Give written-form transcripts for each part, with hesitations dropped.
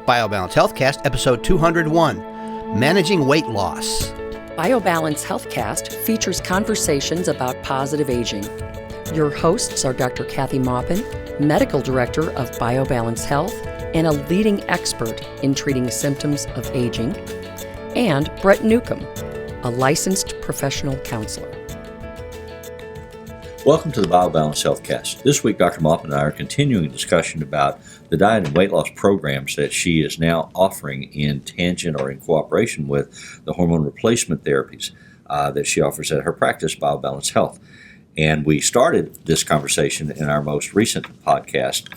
BioBalance Healthcast, episode 201, Managing Weight Loss. BioBalance Healthcast features conversations about positive aging. Your hosts are Dr. Kathy Maupin, Medical Director of BioBalance Health and a leading expert in treating symptoms of aging, and Brett Newcomb, a licensed professional counselor. Welcome to the BioBalance Healthcast. This week, Dr. Maupin and I are continuing a discussion about the diet and weight loss programs that she is now offering in tangent or in cooperation with the hormone replacement therapies that she offers at her practice, BioBalance Health. And we started this conversation in our most recent podcast.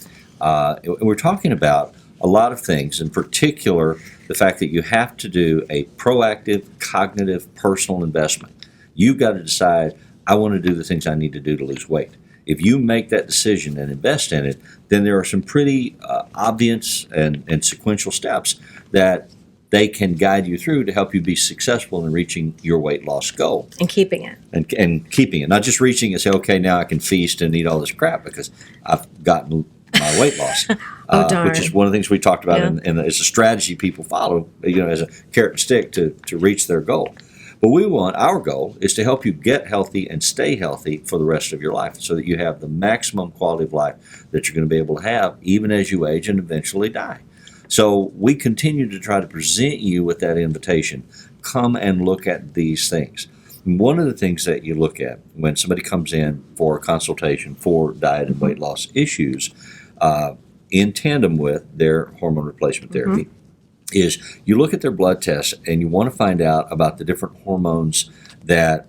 We're talking about a lot of things, in particular, the fact that you have to do a proactive, cognitive, personal investment. You've got to decide, I want to do the things I need to do to lose weight. If you make that decision and invest in it, then there are some pretty obvious and sequential steps that they can guide you through to help you be successful in reaching your weight loss goal. And keeping it. And keeping it. Not just reaching it and say, okay, now I can feast and eat all this crap because I've gotten my weight loss. Which is one of the things we talked about, and it's a strategy people follow, as a carrot and stick to reach their goal. But our goal is to help you get healthy and stay healthy for the rest of your life so that you have the maximum quality of life that you're going to be able to have even as you age and eventually die. So we continue to try to present you with that invitation. Come and look at these things. And one of the things that you look at when somebody comes in for a consultation for diet and weight loss issues in tandem with their hormone replacement therapy, is you look at their blood tests and you want to find out about the different hormones that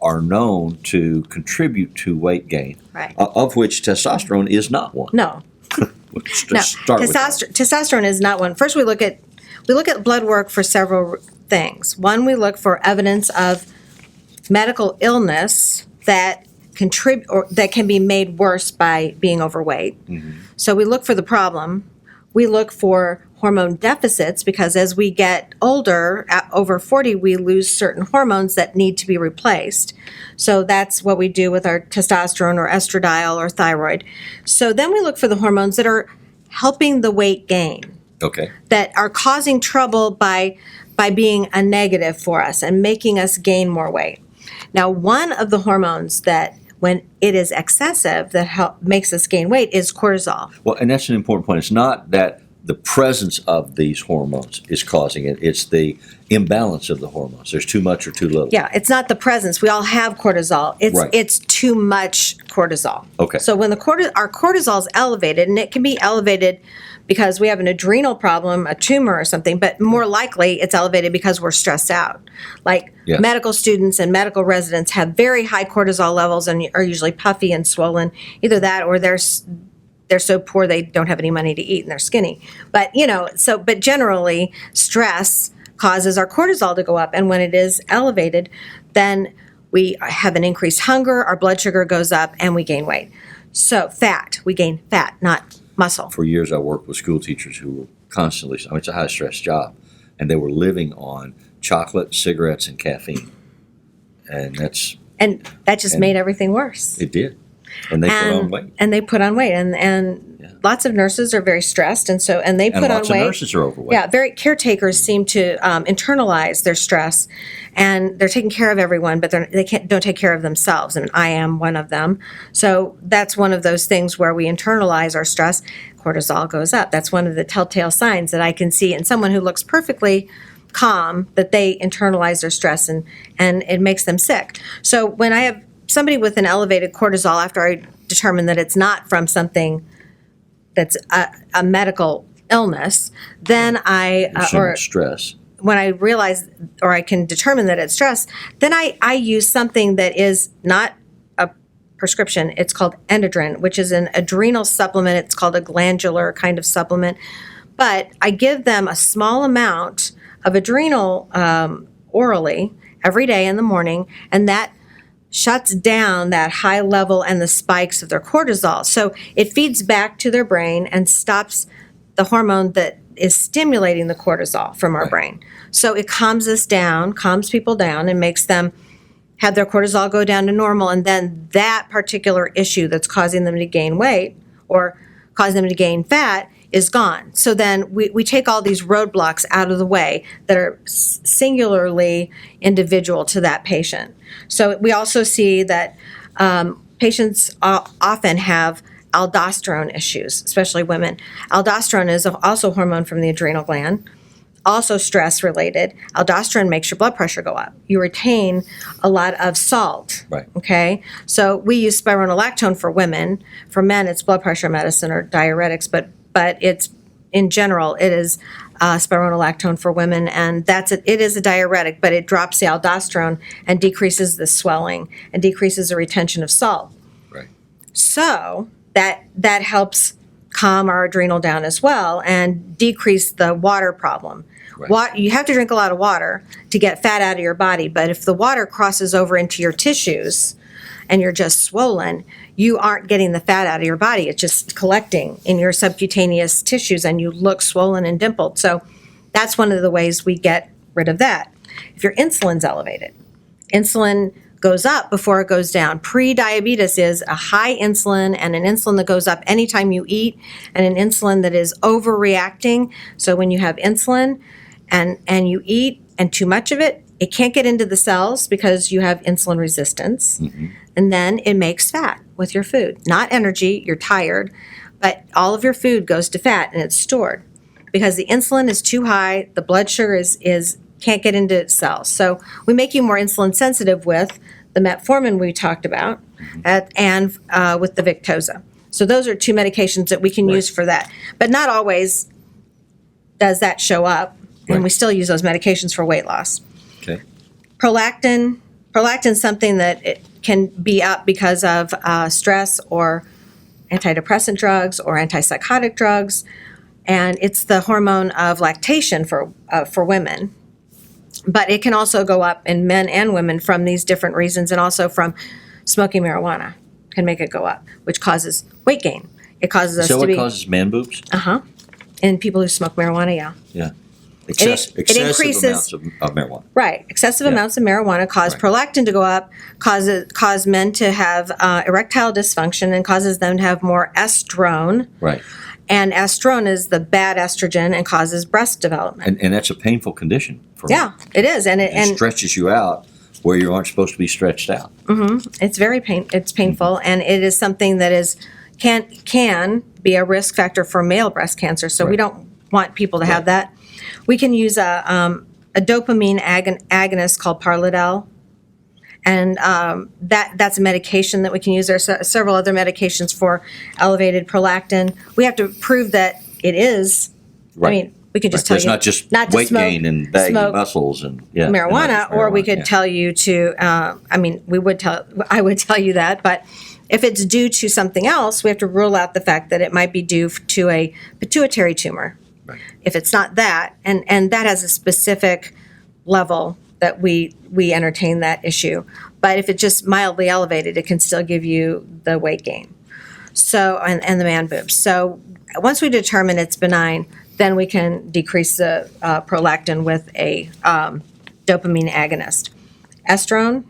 are known to contribute to weight gain, right. Of which testosterone is not one. No. Testosterone is not one. First, we look at blood work for several things. One, we look for evidence of medical illness that contribute or that can be made worse by being overweight. Mm-hmm. So we look for the problem. We look for hormone deficits because as we get older, over 40, we lose certain hormones that need to be replaced. So that's what we do with our testosterone or estradiol or thyroid. So then we look for the hormones that are helping the weight gain. Okay. That are causing trouble by being a negative for us and making us gain more weight. Now, one of the hormones that when it is excessive that makes us gain weight is cortisol. Well, and that's an important point. It's not that the presence of these hormones is causing it. It's the imbalance of the hormones. There's too much or too little. Yeah, it's not the presence. We all have cortisol. It's too much cortisol. Okay. So when our cortisol is elevated, and it can be elevated because we have an adrenal problem, a tumor or something, but more likely it's elevated because we're stressed out. Like medical students and medical residents have very high cortisol levels and are usually puffy and swollen. Either that or they're so poor they don't have any money to eat and they're skinny. But but generally stress causes our cortisol to go up, and when it is elevated, then we have an increased hunger, our blood sugar goes up, and we gain weight. So we gain fat, not muscle. For years I worked with school teachers who were constantly, it's a high stress job, and they were living on chocolate, cigarettes, and caffeine. And that just made everything worse. It did. And they put on weight. And they put on weight. And lots of nurses are very stressed. And they put on weight. And lots of nurses are overweight. Yeah, caretakers seem to internalize their stress. And they're taking care of everyone, but they don't take care of themselves. And I am one of them. So that's one of those things where we internalize our stress. Cortisol goes up. That's one of the telltale signs that I can see in someone who looks perfectly calm, that they internalize their stress and it makes them sick. So when I have somebody with an elevated cortisol, after I determine that it's not from something that's a medical illness, then or stress. When I realize or I can determine that it's stress, then I use something that is not a prescription. It's called Endodrin, which is an adrenal supplement. It's called a glandular kind of supplement. But I give them a small amount of adrenal orally every day in the morning, and that shuts down that high level and the spikes of their cortisol. So it feeds back to their brain and stops the hormone that is stimulating the cortisol from our brain. So it calms people down, and makes them have their cortisol go down to normal. And then that particular issue that's causing them to gain weight or causing them to gain fat is gone. So then we take all these roadblocks out of the way that are singularly individual to that patient. So we also see that patients often have aldosterone issues, especially women. Aldosterone is also a hormone from the adrenal gland, also stress related. Aldosterone makes your blood pressure go up. You retain a lot of salt. Right. Okay. So we use spironolactone for women. For men, it's blood pressure medicine or diuretics, but it's in general, it is spironolactone for women, and it is a diuretic, but it drops the aldosterone and decreases the swelling and decreases the retention of salt. Right. So that helps calm our adrenal down as well and decrease the water problem. Right. You have to drink a lot of water to get fat out of your body, but if the water crosses over into your tissues and you're just swollen, you aren't getting the fat out of your body. It's just collecting in your subcutaneous tissues and you look swollen and dimpled. So that's one of the ways we get rid of that. If your insulin's elevated, insulin goes up before it goes down. Pre-diabetes is a high insulin and an insulin that goes up anytime you eat and an insulin that is overreacting. So when you have insulin and you eat and too much of it, it can't get into the cells because you have insulin resistance. Mm-hmm. And then it makes fat with your food. Not energy, you're tired, but all of your food goes to fat and it's stored. Because the insulin is too high, the blood sugar is can't get into cells. So we make you more insulin sensitive with the metformin we talked about and with the Victoza. So those are two medications that we can use for that. But not always does that show up, and we still use those medications for weight loss. Okay. Prolactin is something that it can be up because of stress or antidepressant drugs or antipsychotic drugs, and it's the hormone of lactation for women. But it can also go up in men and women from these different reasons, and also from smoking marijuana can make it go up, which causes weight gain. It causes us to be... So it causes man boobs? Uh-huh. In people who smoke marijuana, yeah. Yeah. It increases amounts of marijuana. Right. Excessive amounts of marijuana cause prolactin to go up, cause men to have erectile dysfunction, and causes them to have more estrone. Right. And estrone is the bad estrogen and causes breast development. And that's a painful condition for men. Yeah, it is. And it stretches you out where you aren't supposed to be stretched out. Mm-hmm. It's painful, and it is something that can be a risk factor for male breast cancer. So we don't want people to have that. We can use a dopamine agonist called Parlodel, and that's a medication that we can use. There are several other medications for elevated prolactin. We have to prove that it is. Right. I mean, we could just tell it's you not just weight gain and baggy muscles and marijuana, or we could tell you to. I would tell you that, but if it's due to something else, we have to rule out the fact that it might be due to a pituitary tumor. Right. If it's not that, and that has a specific level that we entertain that issue. But if it's just mildly elevated, it can still give you the weight gain. So, and the man boobs. So once we determine it's benign, then we can decrease the prolactin with a dopamine agonist. Estrone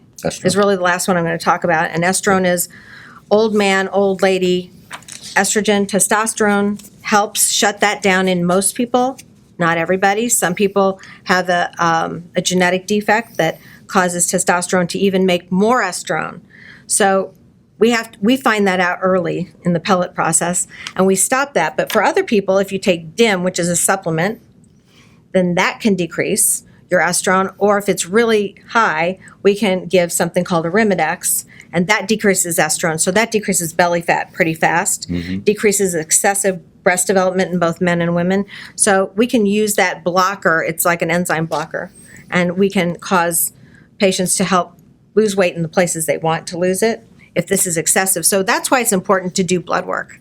is really the last one I'm going to talk about. And estrone is old man, old lady estrogen. Testosterone helps shut that down in most people. Not everybody. Some people have a genetic defect that causes testosterone to even make more estrone. So we find that out early in the pellet process, and we stop that. But for other people, if you take DIM, which is a supplement, then that can decrease your estrone. Or if it's really high, we can give something called Arimidex, and that decreases estrone. So that decreases belly fat pretty fast, decreases excessive breast development in both men and women. So we can use that blocker. It's like an enzyme blocker, and we can cause patients to help lose weight in the places they want to lose it if this is excessive. So that's why it's important to do blood work.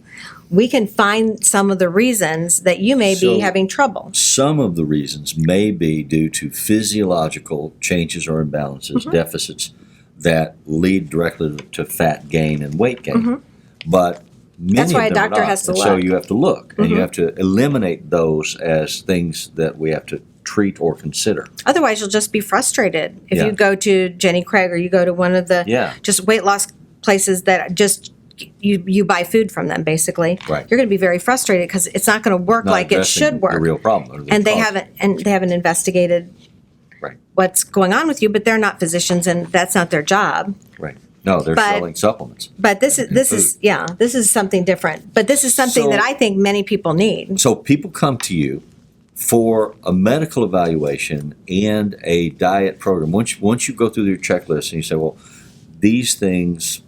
We can find some of the reasons that you may be having trouble. Some of the reasons may be due to physiological changes or imbalances, deficits that lead directly to fat gain and weight gain. But that's why a doctor has to look. So you have to look, and you have to eliminate those as things that we have to treat or consider. Otherwise, you'll just be frustrated. If you go to Jenny Craig or you go to one of the just weight loss places that just you buy food from them, basically. Right. You're going to be very frustrated because it's not going to work Not like it addressing should work. The real problem. And they haven't investigated Right. what's going on with you, but they're not physicians and that's not their job. Right. No, they're But- selling supplements. But this is something different. But this is something So- that I think many people need. So people come to you for a medical evaluation and a diet program. Once you go through your checklist and you say, well, these things